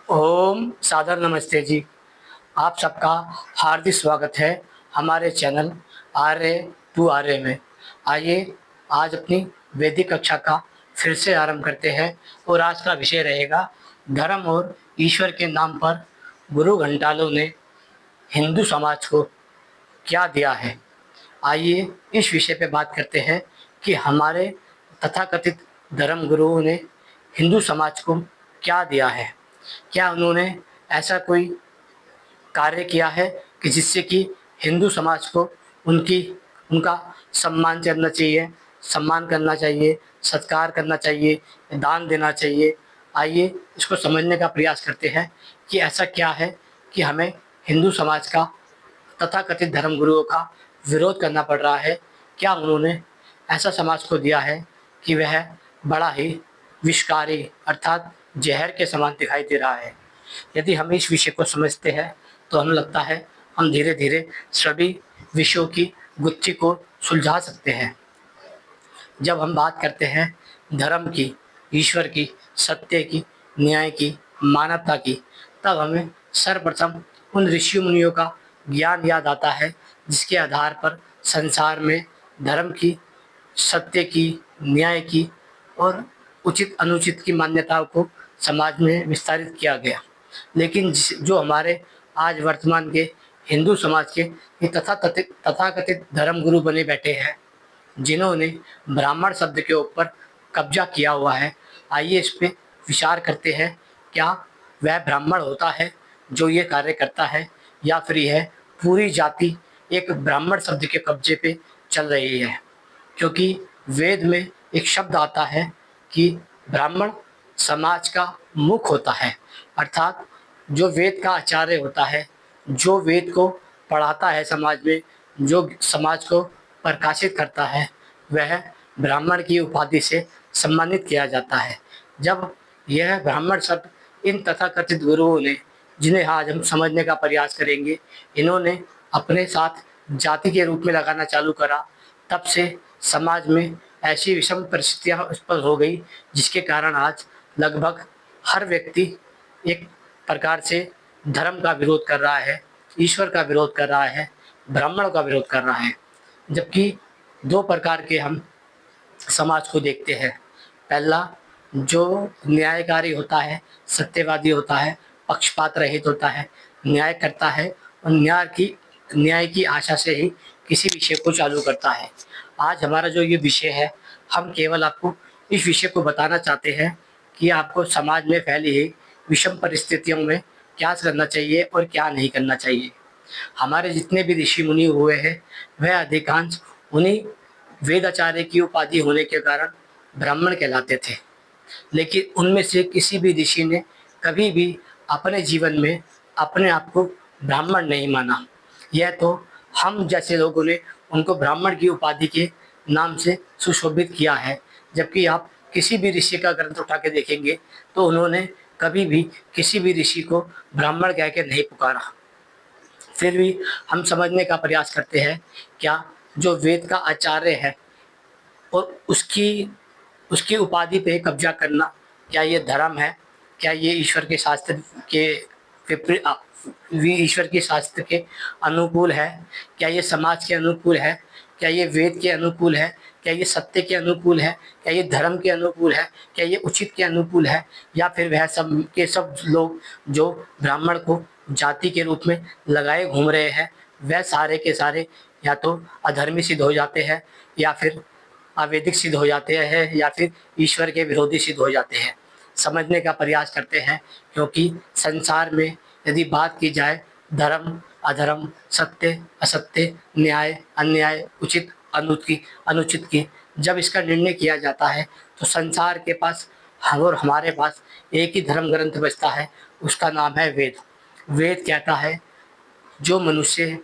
ओम सादर नमस्ते जी। आप सबका हार्दिक स्वागत है हमारे चैनल आर्य टू आर्य में। आइए आज अपनी वैदिक कक्षा का फिर से आरंभ करते हैं और आज का विषय रहेगा धर्म और ईश्वर के नाम पर गुरु घंटालों ने हिंदू समाज को क्या दिया है। आइए इस विषय पे बात करते हैं कि हमारे तथाकथित धर्म गुरुओं ने हिंदू समाज को क्या दिया है। क्या उन्होंने ऐसा कोई कार्य किया है कि जिससे कि हिंदू समाज को उनकी उनका सम्मान करना चाहिए, सम्मान करना चाहिए, सत्कार करना चाहिए, दान देना चाहिए। आइए इसको समझने का प्रयास करते हैं कि ऐसा क्या है कि हमें हिंदू समाज का तथाकथित धर्मगुरुओं का विरोध करना पड़ रहा है। क्या उन्होंने ऐसा समाज को दिया है कि वह बड़ा ही विषकारी अर्थात जहर के समान दिखाई दे रहा है। यदि हम इस विषय को समझते हैं तो हमें लगता है हम धीरे धीरे सभी विषयों की गुत्थी को सुलझा सकते हैं। जब हम बात करते हैं धर्म की, ईश्वर की, सत्य की, न्याय की, मानवता की, तब हमें सर्वप्रथम उन ऋषि मुनियों का ज्ञान याद आता है जिसके आधार पर संसार में धर्म की, सत्य की, न्याय की और उचित अनुचित की मान्यताओं को समाज में विस्तारित किया गया। लेकिन जो हमारे आज वर्तमान के हिंदू समाज के ये तथाकथित धर्म गुरु बने बैठे हैं, जिन्होंने ब्राह्मण शब्द के ऊपर कब्जा किया हुआ है। आइए इस पे विचार करते हैं, क्या वह ब्राह्मण होता है जो ये कार्य करता है या फिर यह पूरी जाति एक ब्राह्मण शब्द के कब्जे पे चल रही है। क्योंकि वेद में एक शब्द आता है कि ब्राह्मण समाज का मुख होता है, अर्थात जो वेद का आचार्य होता है, जो वेद को पढ़ाता है समाज में, जो समाज को प्रकाशित करता है, वह ब्राह्मण की उपाधि से सम्मानित किया जाता है। जब यह ब्राह्मण शब्द इन तथाकथित गुरुओं ने, जिन्हें आज हम समझने का प्रयास करेंगे, इन्होंने अपने साथ जाति के रूप में लगाना चालू करा, तब से समाज में ऐसी विषम परिस्थितियाँ उत्पन्न हो गई जिसके कारण आज लगभग हर व्यक्ति एक प्रकार से धर्म का विरोध कर रहा है, ईश्वर का विरोध कर रहा है, ब्राह्मण का विरोध कर रहा है। जबकि दो प्रकार के हम समाज को देखते हैं। पहला जो न्यायकारी होता है, सत्यवादी होता है, पक्षपात रहित होता है, न्याय करता है और न्याय की आशा से ही किसी विषय को चालू करता है। आज हमारा जो ये विषय है, हम केवल आपको इस विषय को बताना चाहते हैं कि आपको समाज में फैली हुई विषम परिस्थितियों में क्या करना चाहिए और क्या नहीं करना चाहिए। हमारे जितने भी ऋषि मुनि हुए हैं, वह अधिकांश उन्हीं वेदाचार्य की उपाधि होने के कारण ब्राह्मण कहलाते थे। लेकिन उनमें से किसी भी ऋषि ने कभी भी अपने जीवन में अपने आप को ब्राह्मण नहीं माना। यह तो हम जैसे लोगों ने उनको ब्राह्मण की उपाधि के नाम से सुशोभित किया है। जबकि आप किसी भी ऋषि का ग्रंथ उठा के देखेंगे तो उन्होंने कभी भी किसी भी ऋषि को ब्राह्मण कह के नहीं पुकारा। फिर भी हम समझने का प्रयास करते हैं, क्या जो वेद का आचार्य है और उसकी उसकी उपाधि पे कब्जा करना, क्या ये धर्म है? क्या ये ईश्वर के शास्त्र के ईश्वर के शास्त्र के अनुकूल है? क्या ये समाज के अनुकूल है? क्या ये वेद के अनुकूल है? क्या ये सत्य के अनुकूल है? क्या ये धर्म के अनुकूल है? क्या ये उचित के अनुकूल है? या फिर वह सब के सब लोग जो ब्राह्मण को जाति के रूप में लगाए घूम रहे हैं, वह सारे के सारे या तो अधर्मी सिद्ध हो जाते हैं या फिर अवैधिक सिद्ध हो जाते हैं या फिर ईश्वर के विरोधी सिद्ध हो जाते हैं। समझने का प्रयास करते हैं, क्योंकि संसार में यदि बात की जाए धर्म अधर्म, सत्य असत्य, न्याय अन्याय, उचित अनुचित की जब इसका निर्णय किया जाता है तो संसार के पास हम और हमारे पास एक ही धर्म ग्रंथ बचता है, उसका नाम है वेद। वेद कहता है जो मनुष्य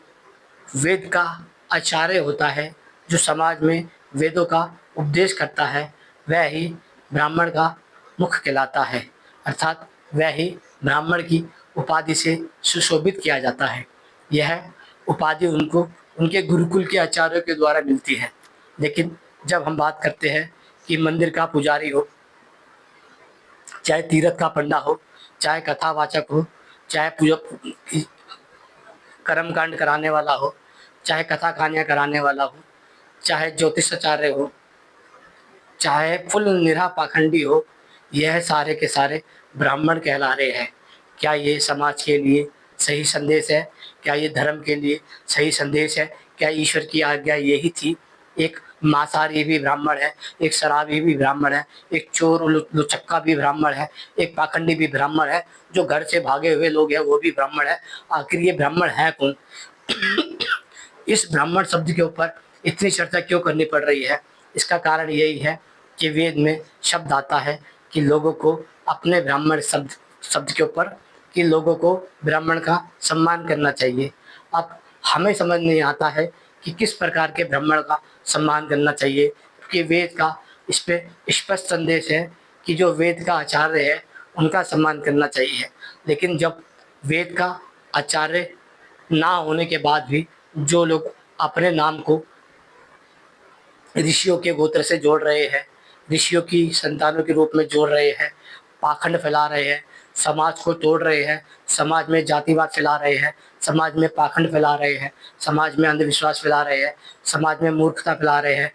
वेद का आचार्य होता है, जो समाज में वेदों का उपदेश करता है, वह ही ब्राह्मण का मुख कहलाता है, अर्थात वह ही ब्राह्मण की उपाधि से सुशोभित किया जाता है। यह उपाधि उनको उनके गुरुकुल के आचार्यों के द्वारा मिलती है। लेकिन जब हम बात करते हैं कि मंदिर का पुजारी हो, चाहे तीर्थ का पंडा हो, चाहे कथावाचक हो, चाहे पूजा कर्मकांड कराने वाला हो, चाहे कथा कहानियाँ कराने वाला हो, चाहे ज्योतिषाचार्य हो, चाहे फुल निरा पाखंडी हो, यह सारे के सारे ब्राह्मण कहला रहे हैं। क्या ये समाज के लिए सही संदेश है? क्या ये धर्म के लिए सही संदेश है? क्या ईश्वर की आज्ञा यही थी? एक मांसाहारी भी ब्राह्मण है, एक शराबी भी ब्राह्मण है, एक चोर और लुचक्का भी ब्राह्मण है, एक पाखंडी भी ब्राह्मण है, जो घर से भागे हुए लोग हैं वो भी ब्राह्मण है। आखिर ये ब्राह्मण है कौन? इस ब्राह्मण शब्द के ऊपर इतनी चर्चा क्यों करनी पड़ रही है? इसका कारण यही है कि वेद में शब्द आता है कि लोगों को अपने ब्राह्मण शब्द शब्द के ऊपर कि लोगों को ब्राह्मण का सम्मान करना चाहिए। अब हमें समझ नहीं आता है कि किस प्रकार के ब्राह्मण का सम्मान करना चाहिए, क्योंकि वेद का इस पे स्पष्ट संदेश है कि जो वेद का आचार्य है उनका सम्मान करना चाहिए। लेकिन जब वेद का आचार्य ना होने के बाद भी जो लोग अपने नाम को ऋषियों के गोत्र से जोड़ रहे हैं, ऋषियों की संतानों के रूप में जोड़ रहे हैं, पाखंड फैला रहे हैं, समाज को तोड़ रहे हैं, समाज में जातिवाद फैला रहे हैं, समाज में पाखंड फैला रहे हैं, समाज में अंधविश्वास फैला रहे हैं, समाज में मूर्खता फैला रहे हैं,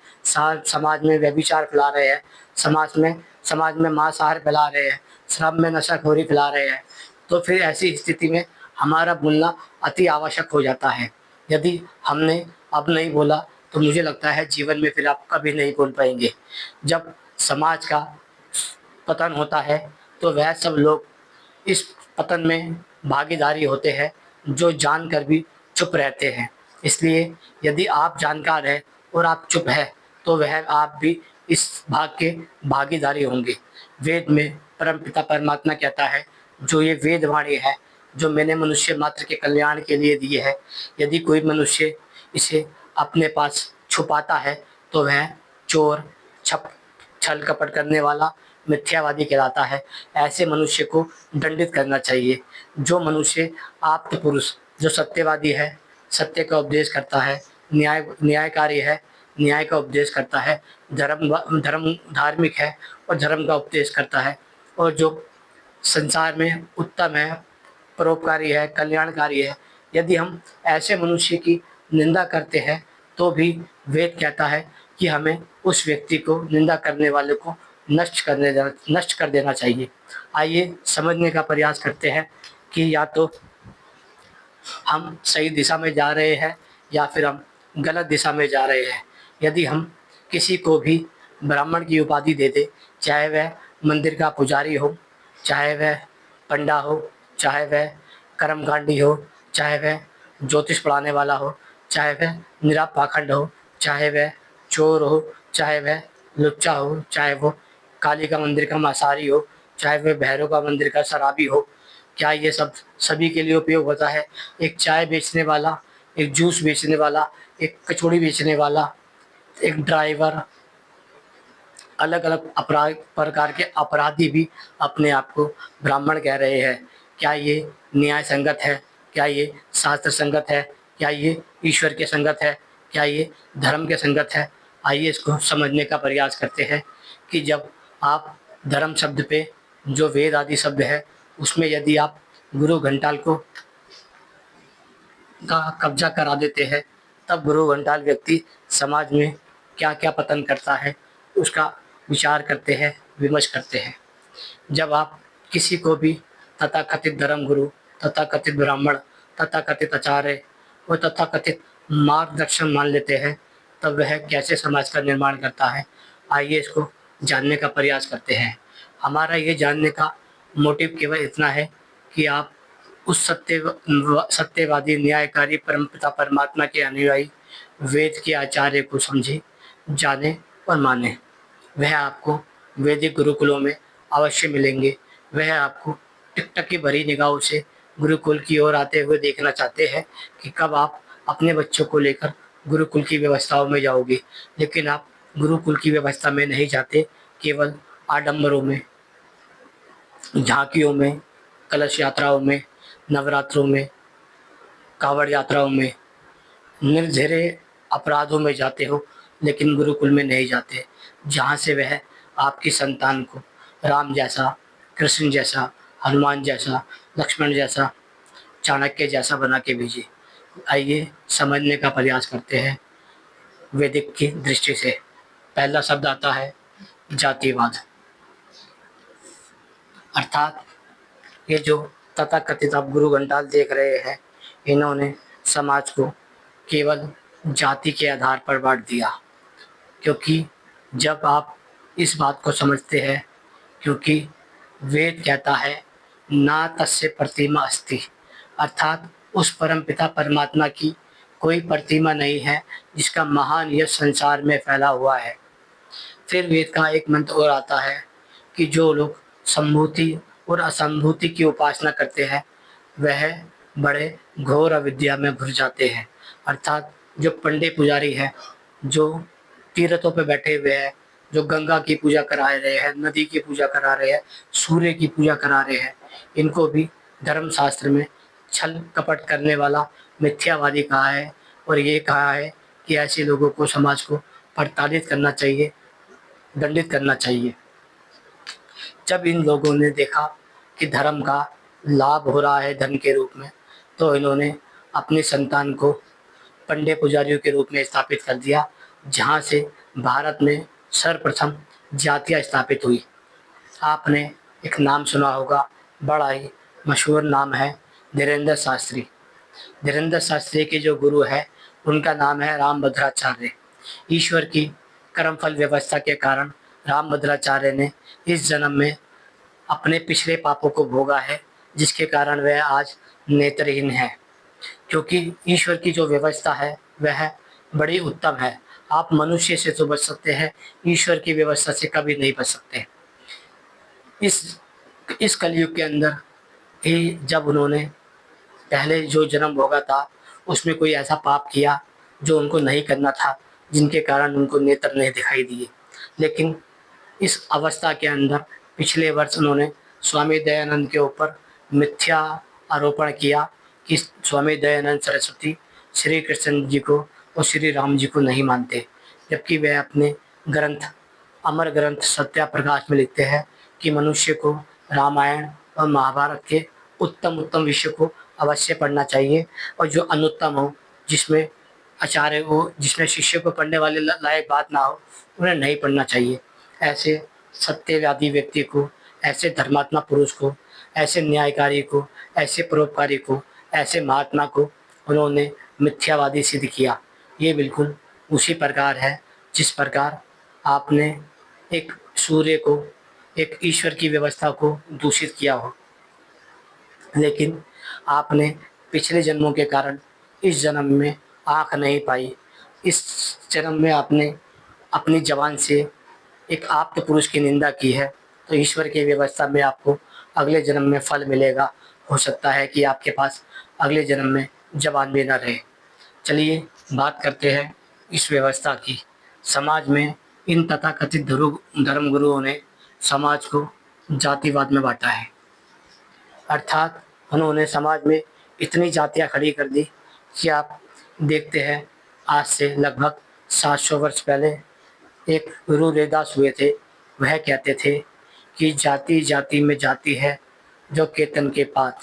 समाज में व्यभिचार फैला रहे हैं, समाज में मांसाहार फैला रहे हैं, श्रम में नशाखोरी फैला रहे हैं, तो फिर ऐसी स्थिति में हमारा बोलना अति आवश्यक हो जाता है। यदि हमने अब नहीं बोला तो मुझे लगता है जीवन में फिर आप कभी नहीं बोल पाएंगे। जब समाज का पतन होता है तो वह सब लोग इस पतन में भागीदारी होते हैं जो जानकर भी चुप रहते हैं। इसलिए यदि आप जानकार हैं और आप चुप हैं तो वह आप भी इस भाग के भागीदारी होंगे। वेद में परमपिता परमात्मा कहता है, जो ये वेद वाणी है जो मैंने मनुष्य मात्र के कल्याण के लिए दिए है, यदि कोई मनुष्य इसे अपने पास छुपाता है तो वह चोर, छप छल कपट करने वाला मिथ्यावादी कहलाता है। ऐसे मनुष्य को दंडित करना चाहिए। जो मनुष्य आप्त पुरुष, जो सत्यवादी है, सत्य का उपदेश करता है, न्यायकारी है, न्याय का उपदेश करता है, धार्मिक है और धर्म का उपदेश करता है, और जो संसार में उत्तम है, परोपकारी है, कल्याणकारी है, यदि हम ऐसे मनुष्य की निंदा करते हैं तो भी वेद कहता है कि हमें उस व्यक्ति को, निंदा करने वाले को नष्ट कर देना चाहिए। आइए समझने का प्रयास करते हैं कि या तो हम सही दिशा में जा रहे हैं या फिर हम गलत दिशा में जा रहे हैं। यदि हम किसी को भी ब्राह्मण की उपाधि दे दें, चाहे वह मंदिर का पुजारी हो, चाहे वह पंडा हो, चाहे वह कर्मकांडी हो, चाहे वह ज्योतिष पढ़ाने वाला हो, चाहे वह निरा पाखंड हो, चाहे वह चोर हो, चाहे वह लुच्चा हो, चाहे वो काली का मंदिर का मांसाहारी हो, चाहे वह भैरव का मंदिर का शराबी हो, क्या ये सब सभी के लिए उपयोग होता है? एक चाय बेचने वाला, एक जूस बेचने वाला, एक कचौड़ी बेचने वाला, एक ड्राइवर, अलग अलग अपराध प्रकार के अपराधी भी अपने आप को ब्राह्मण कह रहे हैं। क्या ये न्याय संगत है? क्या ये शास्त्र संगत है? क्या ये ईश्वर के संगत है? क्या ये धर्म के संगत है? आइए इसको समझने का प्रयास करते हैं कि जब आप धर्म शब्द पे जो वेद आदि शब्द है उसमें यदि आप गुरु घंटाल को का कब्जा करा देते हैं, तब गुरु घंटाल व्यक्ति समाज में क्या क्या पतन करता है उसका विचार करते हैं, विमर्श करते हैं। जब आप किसी को भी तथाकथित धर्म गुरु, तथाकथित ब्राह्मण, तथाकथित आचार्य और तथाकथित मार्गदर्शन मान लेते हैं, तब वह कैसे समाज का निर्माण करता है, आइए इसको जानने का प्रयास करते हैं। हमारा ये जानने का मोटिव केवल इतना है कि आप उस सत्यवादी, न्यायकारी, परमपिता परमात्मा के अनुयायी वेद के आचार्य को समझें, जानें और मानें। वह आपको वैदिक गुरुकुलों में अवश्य मिलेंगे। वह आपको टिकटकी भरी निगाहों से गुरुकुल की ओर आते हुए देखना चाहते हैं कि कब आप अपने बच्चों को लेकर गुरुकुल की व्यवस्थाओं में जाओगे। लेकिन आप गुरुकुल की व्यवस्था में नहीं जाते, केवल आडंबरों में, झांकियों में, कलश यात्राओं में, नवरात्रों में, कांवड़ यात्राओं में, निर्झरे अपराधों में जाते हो, लेकिन गुरुकुल में नहीं जाते, जहाँ से वह आपकी संतान को राम जैसा, कृष्ण जैसा, हनुमान जैसा, लक्ष्मण जैसा, चाणक्य जैसा बना के भेजे। आइए समझने का प्रयास करते हैं वैदिक की दृष्टि से। पहला शब्द आता है जातिवाद, अर्थात ये जो तथाकथित आप गुरु घंटाल देख रहे हैं, इन्होंने समाज को केवल जाति के आधार पर बांट दिया। क्योंकि जब आप इस बात को समझते हैं, क्योंकि वेद कहता है ना तस्य प्रतिमा अस्ति, अर्थात उस परमपिता परमात्मा की कोई प्रतिमा नहीं है जिसका महान यश संसार में फैला हुआ है। फिर वेद का एक मंत्र और आता है कि जो लोग संभूति और असंभूति की उपासना करते हैं वह बड़े घोर अविद्या में घुस जाते हैं। अर्थात जो पंडित पुजारी है, जो तीर्थों पे बैठे हुए हैं, जो गंगा की पूजा करा रहे हैं, नदी की पूजा करा रहे हैं, सूर्य की पूजा करा रहे हैं, इनको भी धर्मशास्त्र में छल कपट करने वाला मिथ्यावादी कहा है। और ये कहा है कि ऐसे लोगों को समाज को प्रताड़ित करना चाहिए, दंडित करना चाहिए। जब इन लोगों ने देखा कि धर्म का लाभ हो रहा है धन के रूप में, तो इन्होंने अपनी संतान को पंडित पुजारियों के रूप में स्थापित कर दिया, जहाँ से भारत में सर्वप्रथम जातियाँ स्थापित हुई। आपने एक नाम सुना होगा, बड़ा ही मशहूर नाम है धीरेन्द्र शास्त्री। धीरेन्द्र शास्त्री के जो गुरु है उनका नाम है रामभद्राचार्य। ईश्वर की कर्मफल व्यवस्था के कारण रामभद्राचार्य ने इस जन्म में अपने पिछले पापों को भोगा है, जिसके कारण वह आज नेत्रहीन है। क्योंकि ईश्वर की जो व्यवस्था है वह बड़ी उत्तम है। आप मनुष्य से तो बच सकते हैं, ईश्वर की व्यवस्था से कभी नहीं बच सकते। इस कलयुग के अंदर ही जब उन्होंने पहले जो जन्म भोगा था उसमें कोई ऐसा पाप किया जो उनको नहीं करना था, जिनके कारण उनको नेत्र नहीं दिखाई दिए। लेकिन इस अवस्था के अंदर पिछले वर्ष उन्होंने स्वामी दयानंद के ऊपर मिथ्या आरोपण किया कि स्वामी दयानंद सरस्वती श्री कृष्ण जी को और श्री राम जी को नहीं मानते, जबकि वह अपने ग्रंथ अमर ग्रंथ सत्या प्रकाश में लिखते हैं कि मनुष्य को रामायण और महाभारत के उत्तम उत्तम विषय को अवश्य पढ़ना चाहिए, और जो अनुत्तम हो, जिसमें आचार्य हो, जिसमें शिष्य को पढ़ने वाले लायक बात ना हो, उन्हें नहीं पढ़ना चाहिए। ऐसे सत्यवादी व्यक्ति को, ऐसे धर्मात्मा पुरुष को, ऐसे न्यायकारी को, ऐसे परोपकारी को, ऐसे महात्मा को उन्होंने मिथ्यावादी सिद्ध किया। ये बिल्कुल उसी प्रकार है जिस प्रकार आपने एक सूर्य को, एक ईश्वर की व्यवस्था को दूषित किया हो। लेकिन आपने पिछले जन्मों के कारण इस जन्म में आँख नहीं पाई। इस जन्म में आपने अपनी ज़बान से एक आप्त पुरुष की निंदा की है, तो ईश्वर की व्यवस्था में आपको अगले जन्म में फल मिलेगा। हो सकता है कि आपके पास अगले जन्म में ज़बान भी न रहे। चलिए बात करते हैं इस व्यवस्था की। समाज में इन तथाकथित धर्म गुरुओं ने समाज को जातिवाद में बांटा है। अर्थात उन्होंने समाज में इतनी जातियाँ खड़ी कर दी कि आप देखते हैं, आज से लगभग 700 वर्ष पहले एक गुरु रैदास हुए थे। वह कहते थे कि जाति जाति में जाति है जो केतन के पात,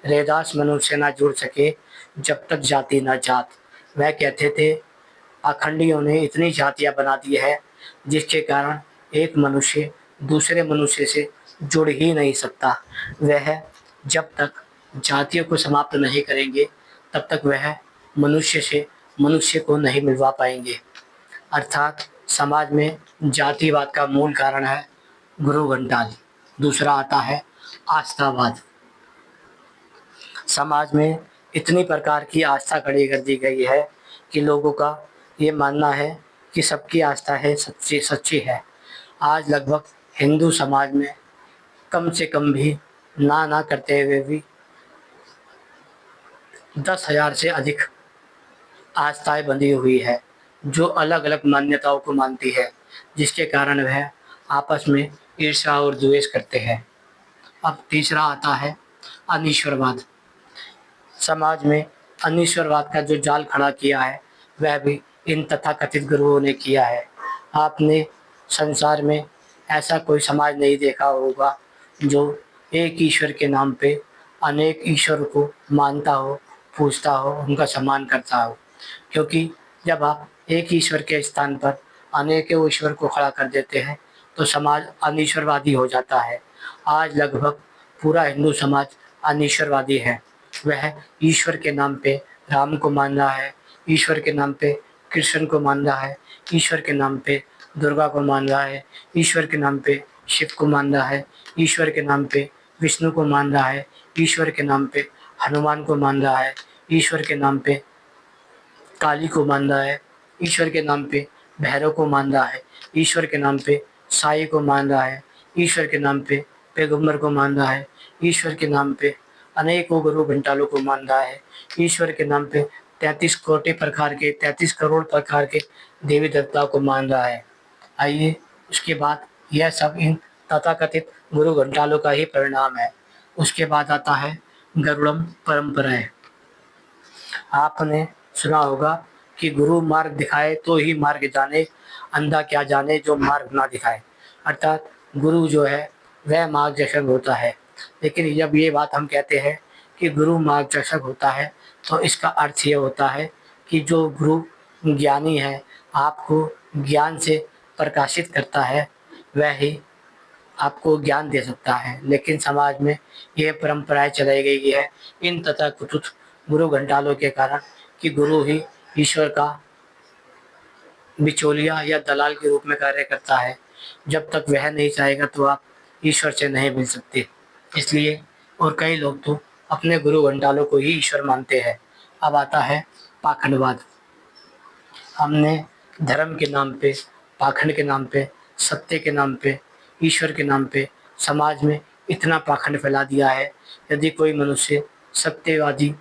रैदास मनुष्य ना जुड़ सके जब तक जाति ना जात। वह कहते थे अखंडियों ने इतनी जातियाँ बना दी है जिसके कारण एक मनुष्य दूसरे मनुष्य से जुड़ ही नहीं सकता। वह जब तक जातियों को समाप्त नहीं करेंगे तब तक वह मनुष्य से मनुष्य को नहीं मिलवा पाएंगे। अर्थात समाज में जातिवाद का मूल कारण है गुरु घंटाल। दूसरा आता है आस्थावाद। समाज में इतनी प्रकार की आस्था खड़ी कर दी गई है कि लोगों का ये मानना है कि सबकी आस्था है सच्ची सच्ची है। आज लगभग हिंदू समाज में कम से कम भी ना करते हुए भी 10,000 से अधिक आस्थाएं बंधी हुई है, जो अलग अलग मान्यताओं को मानती है, जिसके कारण वह आपस में ईर्ष्या और द्वेष करते हैं। अब तीसरा आता है अनीश्वरवाद। समाज में अनीश्वरवाद का जो जाल खड़ा किया है वह भी इन तथाकथित गुरुओं ने किया है। आपने संसार में ऐसा कोई समाज नहीं देखा होगा जो एक ईश्वर के नाम पे अनेक ईश्वर को मानता हो, पूजता हो, उनका सम्मान करता हो। क्योंकि जब आप एक ईश्वर के स्थान पर अनेकों ईश्वर को खड़ा कर देते हैं तो समाज अनीश्वरवादी हो जाता है। आज लगभग पूरा हिंदू समाज अनीश्वरवादी है। वह ईश्वर के नाम पे राम को मान रहा है, ईश्वर के नाम पे कृष्ण को मान रहा है, ईश्वर के नाम पे दुर्गा को मान रहा है, ईश्वर के नाम पे शिव को मान रहा है, ईश्वर के नाम पे विष्णु को मान रहा है, ईश्वर के नाम पे हनुमान को मान रहा है, ईश्वर के नाम पे काली को मान रहा है, ईश्वर के नाम पे भैरव को मान रहा है, ईश्वर के नाम पे साईं को मान रहा है, ईश्वर के नाम पे पैगंबर को मान रहा है, ईश्वर के नाम पे अनेकों गुरु घंटालों को मान रहा है, ईश्वर के नाम पे 33 करोड़ प्रकार के देवी देवताओं को मान रहा है। आइए उसके बाद यह सब इन तथाकथित गुरु घंटालों का ही परिणाम है। उसके बाद आता है गरुड़म परंपराएं। आपने सुना होगा कि गुरु मार्ग दिखाए तो ही मार्ग जाने, अंधा क्या जाने जो मार्ग ना दिखाए। अर्थात गुरु जो है वह मार्गदर्शक होता है। लेकिन जब ये बात हम कहते हैं कि गुरु मार्गदर्शक होता है तो इसका अर्थ ये होता है कि जो गुरु ज्ञानी है, आपको ज्ञान से प्रकाशित करता है, वह ही आपको ज्ञान दे सकता है। लेकिन समाज में ये परंपराएं चलाई गई है इन तथाकथित गुरु घंटालों के कारण कि गुरु ही ईश्वर का बिचौलिया या दलाल के रूप में कार्य करता है। जब तक वह नहीं चाहेगा तो आप ईश्वर से नहीं मिल सकते। इसलिए और कई लोग तो अपने गुरु घंटालों को ही ईश्वर मानते हैं। अब आता है पाखंडवाद। हमने धर्म के नाम पे, पाखंड के नाम पे, सत्य के नाम पे, ईश्वर के नाम पे समाज में इतना पाखंड फैला दिया है। यदि कोई मनुष्य सत्यवादी,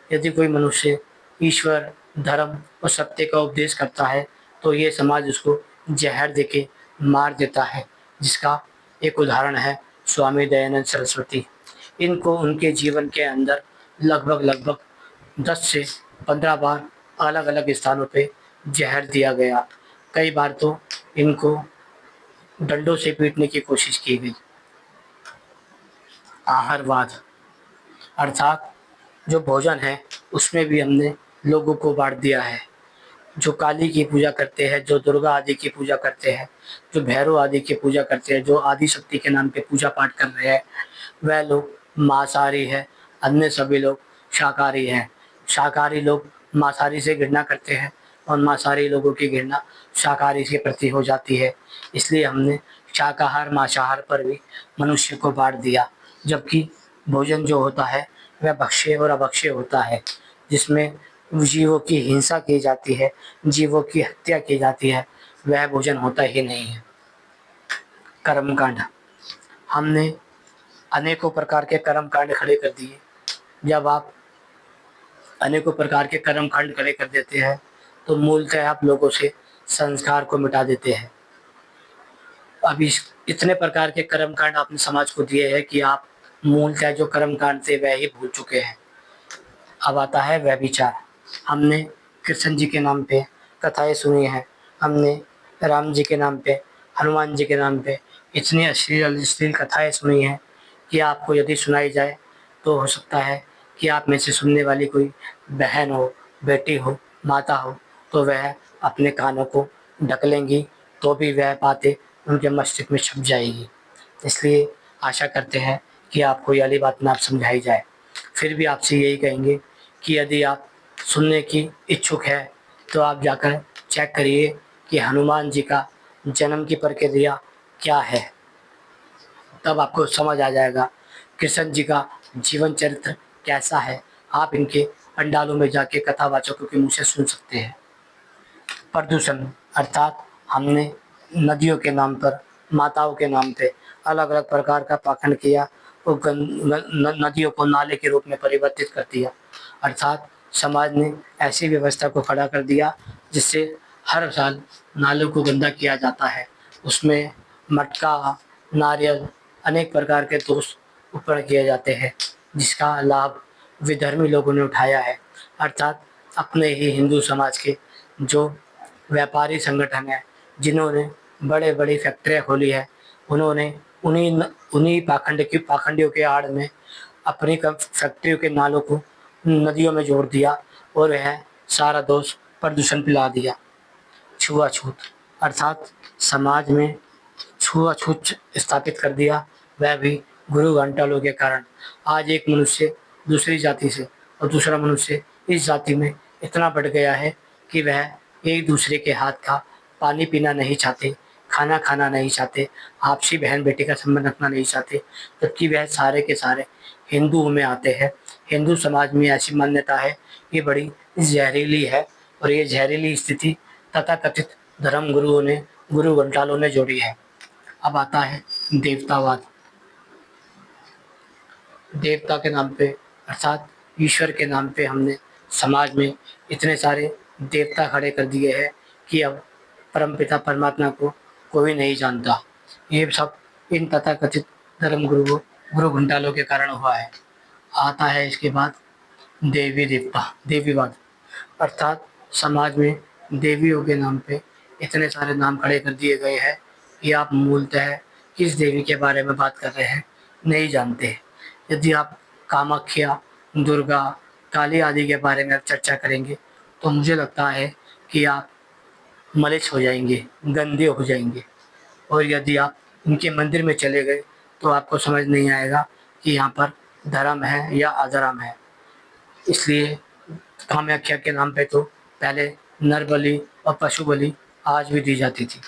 यदि कोई मनुष्य ईश्वर, धर्म और सत्य का उपदेश करता है तो ये समाज उसको जहर देके मार देता है। जिसका एक उदाहरण है स्वामी दयानंद सरस्वती। इनको उनके जीवन के अंदर लगभग 10 से 15 बार अलग अलग स्थानों पे जहर दिया गया। कई बार तो इनको डंडों से पीटने की कोशिश की गई। आहारवाद अर्थात जो भोजन है उसमें भी हमने लोगों को बांट दिया है। जो काली की पूजा करते हैं, जो दुर्गा आदि की पूजा करते हैं, जो भैरव आदि की पूजा करते हैं, जो आदि शक्ति के नाम पे पूजा पाठ कर रहे हैं, वह लोग मांसाहारी है। अन्य सभी लोग शाकाहारी हैं। शाकाहारी लोग मांसाहारी से घृणा करते हैं और मांसाहारी लोगों की घृणा शाकाहारी के प्रति हो जाती है। इसलिए हमने शाकाहार मांसाहार पर भी मनुष्य को बांट दिया। जबकि भोजन जो होता है वह भक्ष्य और अभक्ष्य होता है, जिसमें जीवों की हिंसा की जाती है, जीवों की हत्या की जाती है, वह भोजन होता ही नहीं है। कर्मकांड। हमने अनेकों प्रकार के कर्मकांड खड़े कर दिए। जब आप अनेकों प्रकार के कर्मकांड खड़े कर देते हैं तो मूलतः आप लोगों से संस्कार को मिटा देते हैं। अभी इतने प्रकार के कर्मकांड आपने समाज को दिए हैं कि आप मूलतः जो कर्मकांड थे वह ही भूल चुके हैं। अब आता है व्यभिचार। हमने कृष्ण जी के नाम पे कथाएं सुनी हैं, हमने राम जी के नाम पे, हनुमान जी के नाम पे इतनी अश्लील अश्लील कथाएं सुनी हैं कि आपको यदि सुनाई जाए तो हो सकता है कि आप में से सुनने वाली कोई बहन हो, बेटी हो, माता हो, तो वह अपने कानों को ढक लेंगी तो भी वह बातें उनके मस्तिष्क में छप जाएगी। इसलिए आशा करते हैं कि आपको ये वाली बात ना समझाई जाए। फिर भी आपसे यही कहेंगे कि यदि आप सुनने की इच्छुक है तो आप जाकर चेक करिए कि हनुमान जी का जन्म की प्रक्रिया क्या है। तब आपको समझ आ जाएगा कृष्ण जी का जीवन चरित्र कैसा है। आप इनके पंडालों में जाके कथावाचकों के मुँह से सुन सकते हैं। प्रदूषण अर्थात हमने नदियों के नाम पर, माताओं के नाम पे अलग अलग प्रकार का पाखंड किया और नदियों को नाले के रूप में परिवर्तित कर दिया। अर्थात समाज ने ऐसी व्यवस्था को खड़ा कर दिया जिससे हर साल नालों को गंदा किया जाता है। उसमें मटका, नारियल, अनेक प्रकार के दोष ऊपर किए जाते हैं, जिसका लाभ विधर्मी लोगों ने उठाया है। अर्थात अपने ही हिंदू समाज के जो व्यापारी संगठन है, जिन्होंने बड़े बड़ी फैक्ट्रियाँ खोली है, उन्होंने उन्हीं पाखंडियों के आड़ में अपनी फैक्ट्रियों के नालों को नदियों में जोड़ दिया और वह सारा दोष प्रदूषण पिला दिया। छुआछूत अर्थात समाज में छुआछूत स्थापित कर दिया, वह भी गुरु घंटालों के कारण। आज एक मनुष्य दूसरी जाति से और दूसरा मनुष्य इस जाति में इतना बढ़ गया है कि वह एक दूसरे के हाथ का पानी पीना नहीं चाहते, खाना खाना नहीं चाहते, आपसी बहन बेटी का संबंध रखना नहीं चाहते, जबकि वह सारे के सारे हिंदुओं में आते हैं। हिंदू समाज में ऐसी मान्यता है, ये बड़ी जहरीली है और ये जहरीली स्थिति तथाकथित धर्म गुरुओं ने, गुरु घंटालों ने जोड़ी है। अब आता है देवतावाद। देवता के नाम पे अर्थात ईश्वर के नाम पे हमने समाज में इतने सारे देवता खड़े कर दिए हैं कि अब परमपिता परमात्मा को कोई नहीं जानता। ये सब इन तथाकथित धर्म गुरुओं, गुरु घंटालों के कारण हुआ है। आता है इसके बाद देवी देवता देवीवाद अर्थात समाज में देवियों के नाम पे इतने सारे नाम खड़े कर दिए गए हैं कि आप मूलतः किस देवी के बारे में बात कर रहे हैं नहीं जानते। यदि आप कामाख्या, दुर्गा, काली आदि के बारे में चर्चा करेंगे तो मुझे लगता है कि आप मलिन हो जाएंगे, गंदे हो जाएंगे। और यदि आप इनके मंदिर में चले गए तो आपको समझ नहीं आएगा कि यहाँ पर धर्म है या अधर्म है। इसलिए कामाख्या के नाम पे तो पहले नर बलि और पशु बलि आज भी दी जाती थी।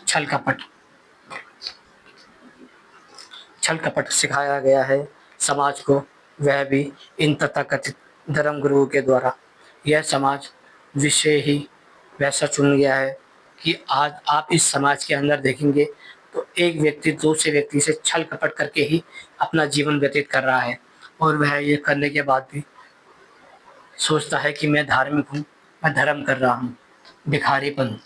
छल कपट छल कपट सिखाया गया है समाज को, वह भी इन तथाकथित धर्म गुरुओं के द्वारा। यह समाज विषय ही वैसा चुन गया है कि आज आप इस समाज के अंदर देखेंगे तो एक व्यक्ति दूसरे व्यक्ति से छल कपट करके ही अपना जीवन व्यतीत कर रहा है और वह ये करने के बाद भी सोचता है कि मैं धार्मिक हूँ, मैं धर्म कर रहा हूँ। भिखारीपन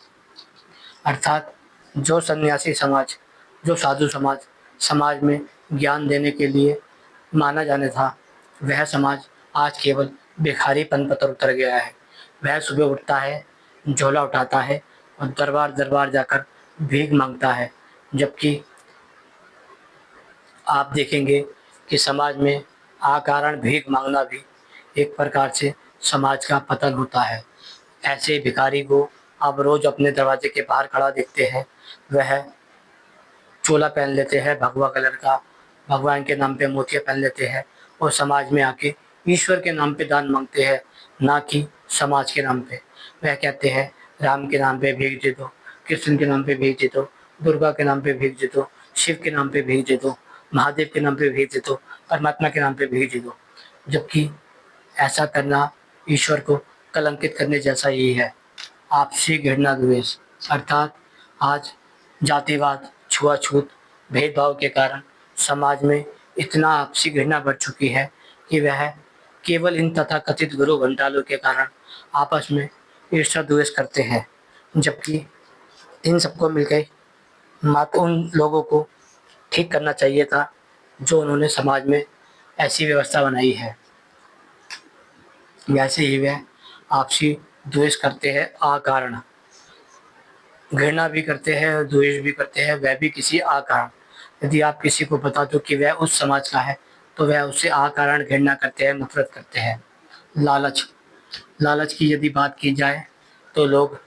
अर्थात जो सन्यासी समाज, जो साधु समाज समाज में ज्ञान देने के लिए माना जाने था, वह समाज आज केवल भिखारीपन पर उतर गया है। वह सुबह उठता है, झोला उठाता है और दरबार दरबार जाकर भीख मांगता है। जबकि आप देखेंगे कि समाज में अकारण भीख मांगना भी एक प्रकार से समाज का पतन होता है। ऐसे भिखारी को आप रोज अपने दरवाजे के बाहर खड़ा देखते हैं। वह चोला पहन लेते हैं भगवा कलर का, भगवान के नाम पे मोतिया पहन लेते हैं और समाज में आके ईश्वर के नाम पे दान मांगते हैं, ना कि समाज के नाम पे। वह कहते हैं राम के नाम पे भीख दे दो, कृष्ण के नाम पे भीख दे दो, दुर्गा के नाम पे भीख दे दो, शिव के नाम पे भीख दे दो, महादेव के नाम पे भीख दे दो, परमात्मा के नाम पे भीख दे दो। जबकि ऐसा करना ईश्वर को कलंकित करने जैसा ही है। आपसी घृणा द्वेष अर्थात आज जातिवाद, छुआछूत, भेदभाव के कारण समाज में इतना आपसी घृणा बढ़ चुकी है कि वह केवल इन तथाकथित गुरु घंटालों के कारण आपस में ईर्ष्या द्वेष करते हैं। जबकि इन सबको मिलकर मात्र उन लोगों को ठीक करना चाहिए था जो उन्होंने समाज में ऐसी व्यवस्था बनाई है। वैसे ही वह आपसी द्वेष करते हैं अकारण, घृणा भी करते हैं और द्वेष भी करते हैं, वह भी किसी अकारण। यदि आप किसी को बता दो कि वह उस समाज का है तो वह उससे अकारण घृणा करते हैं, नफरत करते हैं। लालच लालच की यदि बात की जाए तो लोग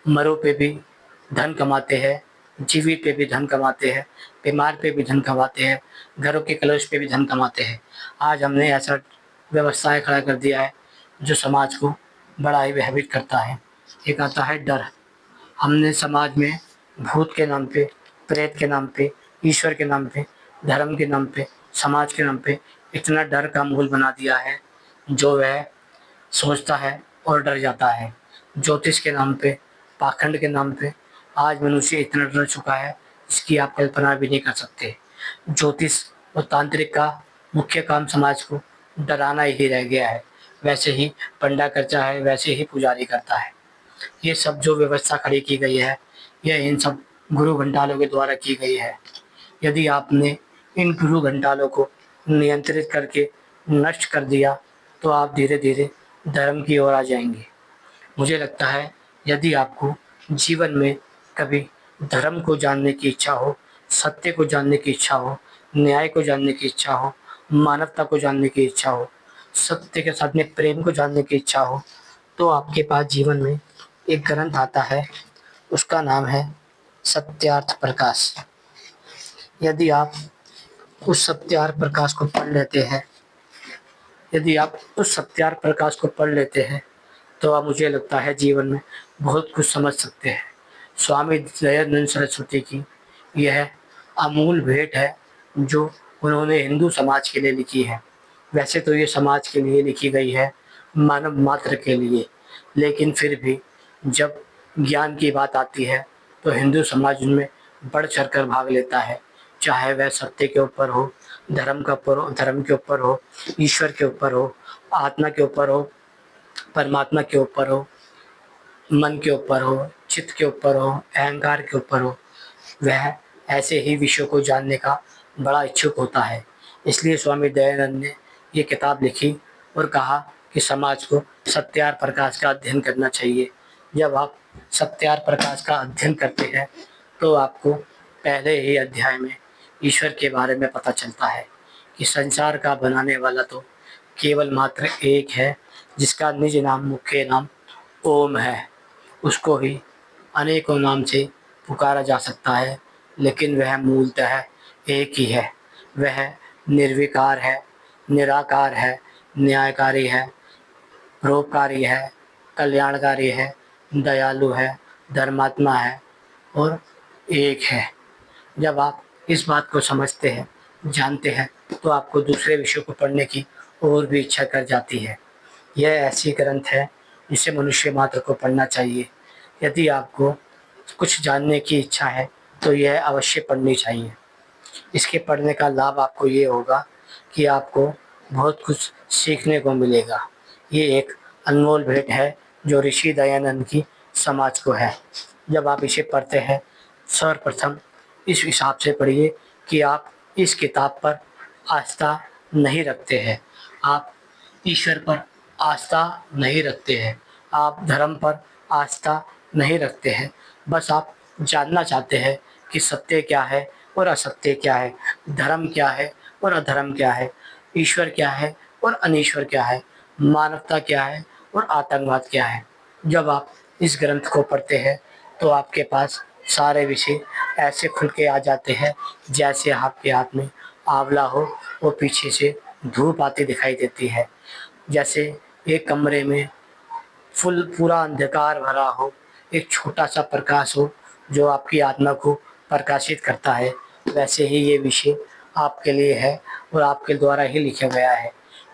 मरों पे भी धन कमाते हैं, जीवित पे भी धन कमाते हैं, बीमार पे भी धन कमाते हैं, घरों के कलश पे भी धन कमाते हैं। आज हमने ऐसा व्यवस्थाएं खड़ा कर दिया है जो समाज को बड़ा ही भयभीत करता है। एक आता है डर। हमने समाज में भूत के नाम पे, प्रेत के नाम पे, ईश्वर के नाम पे, धर्म के नाम पे, समाज के नाम पे इतना डर का माहौल बना दिया है जो वह सोचता है और डर जाता है। ज्योतिष के नाम पे, पाखंड के नाम पे आज मनुष्य इतना डर चुका है इसकी आप कल्पना भी नहीं कर सकते। ज्योतिष और तांत्रिक का मुख्य काम समाज को डराना ही रह गया है। वैसे ही पंडा करता है, वैसे ही पुजारी करता है। ये सब जो व्यवस्था खड़ी की गई है, यह इन सब गुरु घंटालों के द्वारा की गई है। यदि आपने इन गुरु घंटालों को नियंत्रित करके नष्ट कर दिया तो आप धीरे धीरे धर्म की ओर आ जाएंगे। मुझे लगता है यदि आपको जीवन में कभी धर्म को जानने की इच्छा हो सत्य को जानने की इच्छा हो, न्याय को जानने की इच्छा हो, मानवता को जानने की इच्छा हो, सत्य के साथ में प्रेम को जानने की इच्छा हो, तो आपके पास जीवन में एक ग्रंथ आता है, उसका नाम है सत्यार्थ प्रकाश। यदि आप उस सत्यार्थ प्रकाश को पढ़ लेते हैं, यदि आप उस सत्यार्थ प्रकाश को पढ़ लेते हैं, तो आप, मुझे लगता है, जीवन में बहुत कुछ समझ सकते हैं। स्वामी दयानंद सरस्वती की यह अमूल भेंट है जो उन्होंने हिंदू समाज के लिए लिखी है। वैसे तो ये समाज के लिए लिखी गई है, मानव मात्र के लिए, लेकिन फिर भी जब ज्ञान की बात आती है तो हिंदू समाज उनमें बढ़ चढ़ कर भाग लेता है। चाहे वह सत्य के ऊपर हो, धर्म का ऊपर हो, धर्म के ऊपर हो, ईश्वर के ऊपर हो, आत्मा के ऊपर हो, परमात्मा के ऊपर हो, मन के ऊपर हो, चित्त के ऊपर हो, अहंकार के ऊपर हो, वह ऐसे ही विषयों को जानने का बड़ा इच्छुक होता है। इसलिए स्वामी दयानंद ने ये किताब लिखी और कहा कि समाज को सत्यार प्रकाश का अध्ययन करना चाहिए। जब आप सत्यार प्रकाश का अध्ययन करते हैं तो आपको पहले ही अध्याय में ईश्वर के बारे में पता चलता है कि संसार का बनाने वाला तो केवल मात्र एक है, जिसका निज नाम, मुख्य नाम ओम है। उसको ही अनेकों नाम से पुकारा जा सकता है, लेकिन वह मूलतः एक ही है। वह निर्विकार है, निराकार है, न्यायकारी है, परोपकारी है, कल्याणकारी है, दयालु है, धर्मात्मा है और एक है। जब आप इस बात को समझते हैं, जानते हैं, तो आपको दूसरे विषयों को पढ़ने की और भी इच्छा कर जाती है। यह ऐसी ग्रंथ है जिसे मनुष्य मात्र को पढ़ना चाहिए। यदि आपको कुछ जानने की इच्छा है तो यह अवश्य पढ़नी चाहिए। इसके पढ़ने का लाभ आपको ये होगा कि आपको बहुत कुछ सीखने को मिलेगा। ये एक अनमोल भेंट है जो ऋषि दयानंद की समाज को है। जब आप इसे पढ़ते हैं, सर्वप्रथम इस हिसाब से पढ़िए कि आप इस किताब पर आस्था नहीं रखते हैं, आप ईश्वर पर आस्था नहीं रखते हैं, आप धर्म पर आस्था नहीं रखते हैं, बस आप जानना चाहते हैं कि सत्य क्या है और असत्य क्या है, धर्म क्या है और अधर्म क्या है, ईश्वर क्या है और अनीश्वर क्या है, मानवता क्या है और आतंकवाद क्या है। जब आप इस ग्रंथ को पढ़ते हैं तो आपके पास सारे विषय ऐसे खुल के आ जाते हैं जैसे आपके हाथ में आंवला हो वो पीछे से धूप आती दिखाई देती है। जैसे एक कमरे में फुल पूरा अंधकार भरा हो, एक छोटा सा प्रकाश हो जो आपकी आत्मा को प्रकाशित करता है, वैसे ही ये विषय आपके लिए है और आपके द्वारा ही लिखा गया है,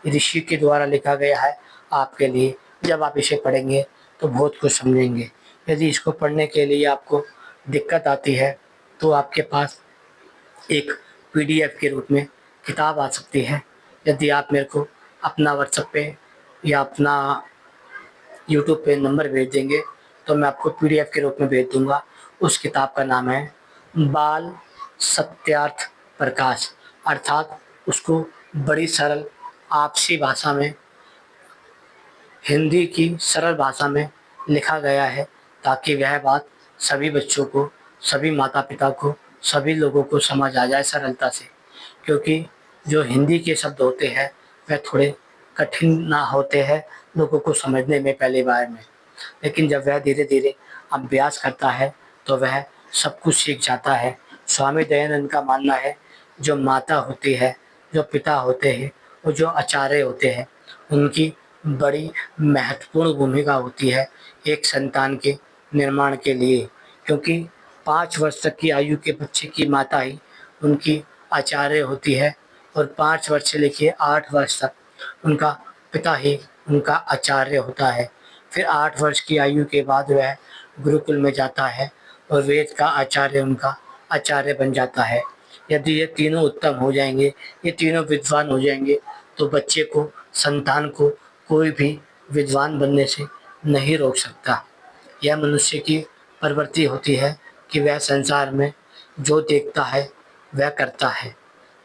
ऋषि के द्वारा लिखा गया है आपके लिए। जब आप इसे पढ़ेंगे तो बहुत कुछ समझेंगे। यदि इसको पढ़ने के लिए आपको दिक्कत आती है तो आपके पास एक पीडीएफ के रूप में किताब आ सकती है। यदि आप मेरे को अपना व्हाट्सएप पे या अपना यूट्यूब पे नंबर भेज देंगे तो मैं आपको पीडीएफ के रूप में भेज दूंगा। उस किताब का नाम है बाल सत्यार्थ प्रकाश, अर्थात उसको बड़ी सरल आपसी भाषा में, हिंदी की सरल भाषा में लिखा गया है ताकि वह बात सभी बच्चों को, सभी माता पिता को, सभी लोगों को समझ आ जाए सरलता से। क्योंकि जो हिंदी के शब्द होते हैं वह थोड़े कठिन ना होते हैं लोगों को समझने में पहली बार में, लेकिन जब वह धीरे धीरे अभ्यास करता है तो वह सब कुछ सीख जाता है। स्वामी दयानंद का मानना है जो माता होती है, जो पिता होते हैं और जो आचार्य होते हैं, उनकी बड़ी महत्वपूर्ण भूमिका होती है एक संतान के निर्माण के लिए। क्योंकि 5 वर्ष तक की आयु के बच्चे की माता ही उनकी आचार्य होती है और 5 वर्ष से लेकर 8 वर्ष तक उनका पिता ही उनका आचार्य होता है। फिर 8 वर्ष की आयु के बाद वह गुरुकुल में जाता है और वेद का आचार्य उनका आचार्य बन जाता है। यदि ये तीनों उत्तम हो जाएंगे, ये तीनों विद्वान हो जाएंगे, तो बच्चे को, संतान को कोई भी विद्वान बनने से नहीं रोक सकता। यह मनुष्य की प्रवृत्ति होती है कि वह संसार में जो देखता है वह करता है।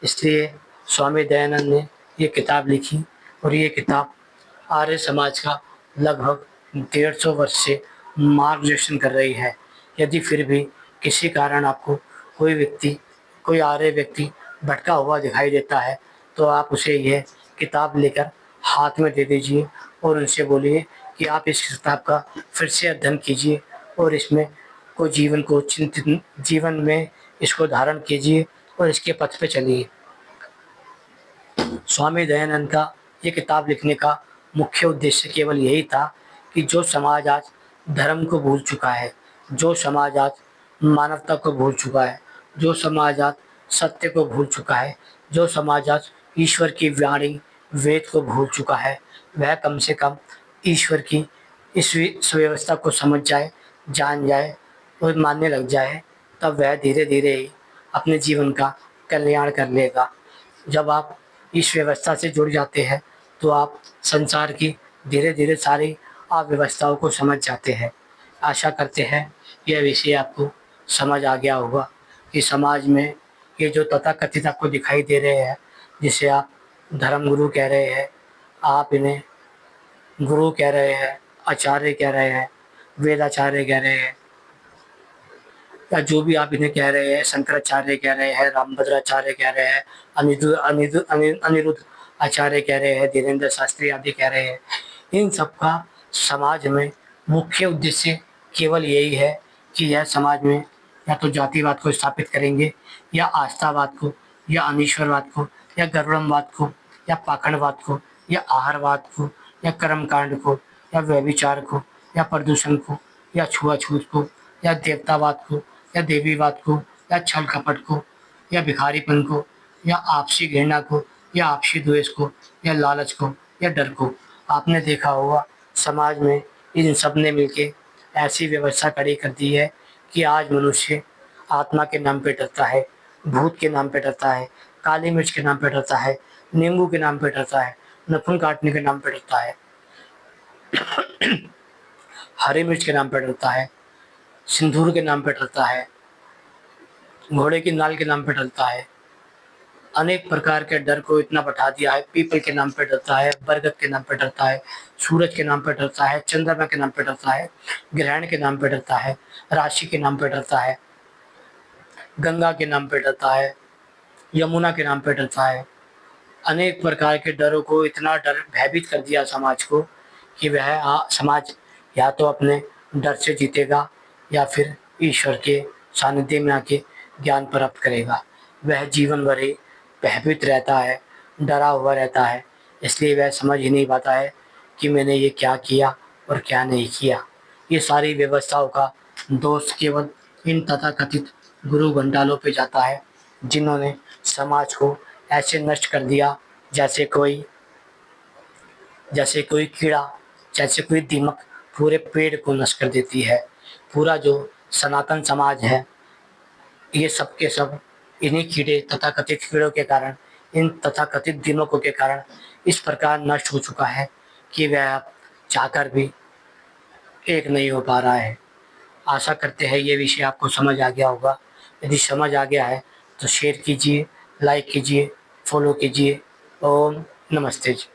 इसलिए स्वामी दयानंद ने ये किताब लिखी और ये किताब आर्य समाज का लगभग 150 वर्ष से मार्गदर्शन कर रही है। यदि फिर भी किसी कारण आपको कोई व्यक्ति कोई आर्य व्यक्ति भटका हुआ दिखाई देता है तो आप उसे यह किताब लेकर हाथ में दे दीजिए और उनसे बोलिए कि आप इस किताब का फिर से अध्ययन कीजिए और इसमें को चिंतित जीवन में इसको धारण कीजिए और इसके पथ पे चलिए। स्वामी दयानंद का ये किताब लिखने का मुख्य उद्देश्य केवल यही था कि जो समाज आज धर्म को भूल चुका है, जो समाज आज मानवता को भूल चुका है, जो समाज आज सत्य को भूल चुका है, जो समाज आज ईश्वर की वाणी वेद को भूल चुका है, वह कम से कम ईश्वर की इस सुव्यवस्था को समझ जाए, जान जाए और मानने लग जाए। तब वह धीरे धीरे ही अपने जीवन का कल्याण कर लेगा। जब आप इस व्यवस्था से जुड़ जाते हैं तो आप संसार की धीरे धीरे सारी अव्यवस्थाओं को समझ जाते हैं। आशा करते हैं यह विषय आपको समझ आ गया होगा कि समाज में ये जो तथाकथित आपको दिखाई दे रहे हैं, जिसे आप धर्मगुरु कह रहे हैं, आप इन्हें गुरु कह रहे हैं, आचार्य कह रहे हैं, वेदाचार्य कह रहे हैं, या जो भी आप इन्हें कह रहे हैं, शंकराचार्य कह रहे हैं, रामभद्राचार्य कह रहे हैं, अनिरुद्ध आचार्य कह रहे हैं, धीरेन्द्र शास्त्री आदि कह रहे हैं, इन सब का समाज में मुख्य उद्देश्य केवल यही है कि यह समाज में या तो जातिवाद को स्थापित करेंगे, या आस्थावाद को, या अनीश्वरवाद को, या गरुड़मवाद को, या पाखंडवाद को, या आहारवाद को, या कर्मकांड को, या व्यभिचार को, या प्रदूषण को, या छुआछूत को, या देवतावाद को, या देवीवाद को, या छल कपट को, या भिखारीपन को, या आपसी घृणा को, या आपसी द्वेष को, या लालच को, या डर को। आपने देखा होगा समाज में इन सब ने मिलके ऐसी व्यवस्था खड़ी कर दी है कि आज मनुष्य आत्मा के नाम पे डरता है, भूत के नाम पे डरता है, काली मिर्च के नाम पे डरता है, नींबू के नाम पे डरता है, नखून काटने के नाम पे डरता है, हरी मिर्च के नाम पे डरता है, सिंदूर के नाम पे डरता है, घोड़े की नाल के नाम पे डरता है। अनेक प्रकार के डर को इतना बढ़ा दिया है। पीपल के नाम पे डरता है, बरगद के नाम पे डरता है, सूरज के नाम पे डरता है, चंद्रमा के नाम पे डरता है, ग्रहण के नाम पे डरता है, राशि के नाम पे डरता है, गंगा के नाम पे डरता है, यमुना के नाम पे डरता है। अनेक प्रकार के डरों को इतना डर भयभीत कर दिया समाज को कि वह समाज या तो अपने डर से जीतेगा या फिर ईश्वर के सानिध्य में आके ज्ञान प्राप्त करेगा। वह जीवन भर ही भयभीत रहता है, डरा हुआ रहता है, इसलिए वह समझ ही नहीं पाता है कि मैंने ये क्या किया और क्या नहीं किया। ये सारी व्यवस्थाओं का दोष केवल इन तथाकथित गुरु घंटालों पे जाता है, जिन्होंने समाज को ऐसे नष्ट कर दिया जैसे कोई कीड़ा, जैसे कोई दीमक पूरे पेड़ को नष्ट कर देती है। पूरा जो सनातन समाज है, ये सब के सब इन्हीं कीड़े, तथाकथित कीड़ों के कारण, इन तथाकथित दीमकों के कारण इस प्रकार नष्ट हो चुका है कि वह अब चाहकर भी एक नहीं हो पा रहा है। आशा करते हैं ये विषय आपको समझ आ गया होगा। यदि समझ आ गया है तो शेयर कीजिए, लाइक कीजिए, फॉलो कीजिए। ओम नमस्ते जी।